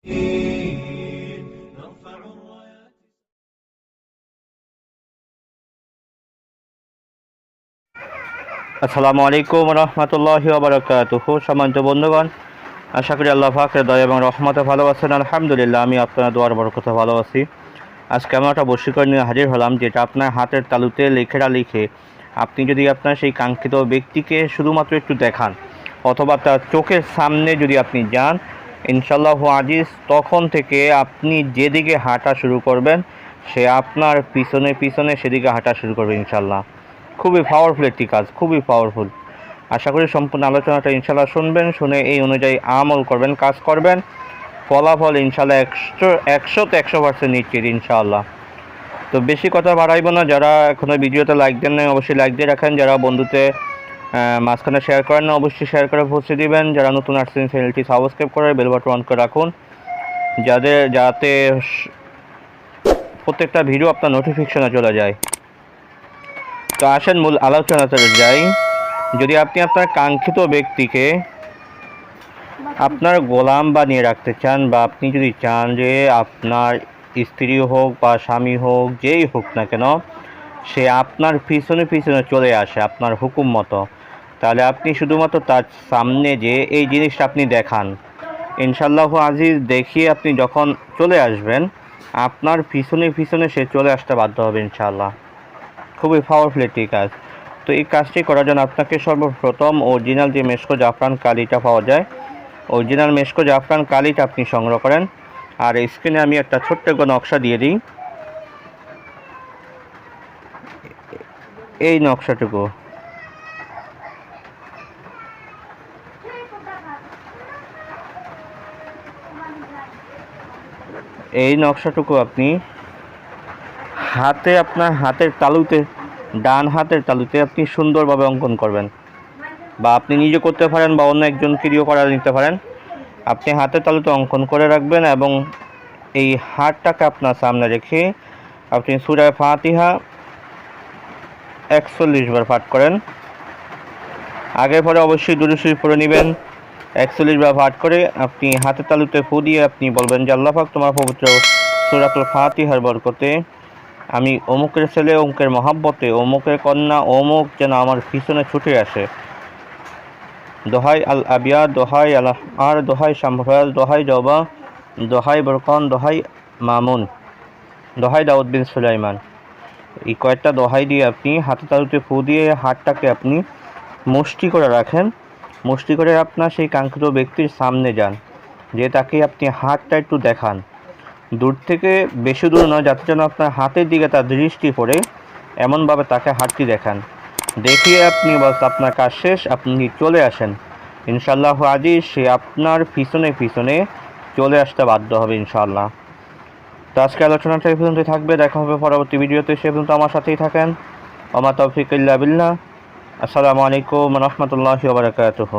আসসালামু আলাইকুম রহমতুল্লাহি ওয়া বারাকাতুহু। সম্মানিত বন্ধুগণ, আশা করি আল্লাহ পাকের দয়া এবং রহমতে ভালো আছেন। আলহামদুলিল্লাহ, আমি আপনার দোয়ার বরকতে ভালো আছি। আজকে আমি একটা বশীকরণ নিয়ে হাজির হলাম, যেটা আপনার হাতের তালুতে লিখে আপনি যদি আপনার সেই কাঙ্ক্ষিত ব্যক্তিকে শুধুমাত্র একটু দেখান অথবা তার চোখের সামনে যদি আপনি যান, ইনশাআল্লাহু আজিজ, তখন থেকে আপনি যেদিকে হাঁটা শুরু করবেন সে আপনার পিছনে পিছনে সেদিকে হাঁটা শুরু করবে ইনশাআল্লাহ। খুবই পাওয়ারফুল একটি কাজ, খুবই পাওয়ারফুল। আশা করি সম্পূর্ণ আলোচনাটা ইনশাআল্লাহ শুনবেন, শুনে এই অনুযায়ী আমল করবেন, কাজ করবেন, ফলাফল ইনশাআল্লাহ 100% নিশ্চিত ইনশাআল্লাহ। তো বেশি কথা বাড়াইব না। যারা এখনও ভিডিওতে লাইক দেন নাই অবশ্যই লাইক দিয়ে রাখেন। যারা বন্ধুতে মাঝখানে শেয়ার করেন না অবশ্যই শেয়ার করে পৌঁছে দিবেন। যারা নতুন আসছেন চ্যানেলটি সাবস্ক্রাইব করে বেল বাটন অন করে রাখুন, যাতে প্রত্যেকটা ভিডিও আপনার নোটিফিকেশনে চলে যায়। তো আসেন মূল আলোচনাতে যাই। যদি আপনি আপনার কাঙ্ক্ষিত ব্যক্তিকে আপনার গোলাম বানিয়ে রাখতে চান, বা আপনি যদি চান যে আপনার স্ত্রী হোক বা স্বামী হোক, যেই হোক না কেন, সে আপনার পিছনে পিছনে চলে আসে আপনার হুকুম মতো, তাহলে আপনি শুধুমাত্র তার সামনে যে এই জিনিসটা আপনি দেখান, ইনশাআল্লাহ আজিজ, দেখিয়ে আপনি যখন চলে আসবেন আপনার পিছনে পিছনে সে চলে আসতে বাধ্য হবে ইনশাআল্লাহ। খুবই পাওয়ারফুল একটি কাজ। তো এই কাজটি করার জন্য আপনাকে সর্বপ্রথম অরিজিনাল যে মেশকো জাফরান কালিটা পাওয়া যায়, অরিজিনাল মেশকো জাফরান কালিটা আপনি সংগ্রহ করেন। আর স্ক্রিনে আমি একটা ছোট্ট নকশা দিয়ে দিই। এই নকশাটুকু, আপনি আপনার হাতের তালুতে, ডান হাতের তালুতে আপনি সুন্দরভাবে অঙ্কন করবেন, বা আপনি নিজে করতে পারেন বা অন্য একজনকে দিয়েও করা নিতে পারেন। আপনি হাতের তালুতে অঙ্কন করে রাখবেন এবং এই হাতটাকে আপনার সামনে রেখে আপনি সূরা ফাতিহা 41 বার পাঠ করেন। আগে পরে অবশ্যই দুরূদ শরীফ পড়ে নেবেন। 41 বার পাঠ করে আপনি হাতের তালুতে ফু দিয়ে আপনি বলবেন যে আল্লাহ পাক, তোমার পবিত্র সূরাতুল ফাতিহার বরকতে আমি অমুকের ছেলে, অমুকের মহাব্বতে, অমুকের কন্যা, অমুক যেন আমার পিছনে ছুটে আসে। দোহাই আল আবিয়া, দোহাই আল আর, দোহাই শামরাল, দোহাই জবা, দোহাই বরকন, দোহাই মামুন, দোহাই দাউদ বিন সুলাইমান। এই কয়েকটা দোহাই দিয়ে আপনি হাতে তালুতে ফু দিয়ে হাতটাকে আপনি মুষ্টি করে রাখেন। মুষ্টি করে আপনার সেই কাঙ্ক্ষিত ব্যক্তির সামনে যান, যে তাকে আপনি হাতটা একটু দেখান, দূর থেকে, বেশি দূর নয়, যাতে যেন আপনার হাতের দিকে তার দৃষ্টি পড়ে, এমনভাবে তাকে হাতটি দেখান। দেখিয়ে আপনি বস আপনার কাজ শেষ, আপনি চলে আসেন। ইনশাআল্লাহ আজিজ, সে আপনার পিছনে পিছনে চলে আসতে বাধ্য হবে ইনশাআল্লাহ। তো আজকে আলোচনাটা এই পর্যন্তই থাকবে। দেখা হবে পরবর্তী ভিডিওতে। সে পর্যন্ত আমার সাথেই থাকেন। ওমা তৌফিক ইল্লা বিল্লাহ। আসসালামু আলাইকুম রহমতুল্লাহি ওয়া বারাকাতুহু।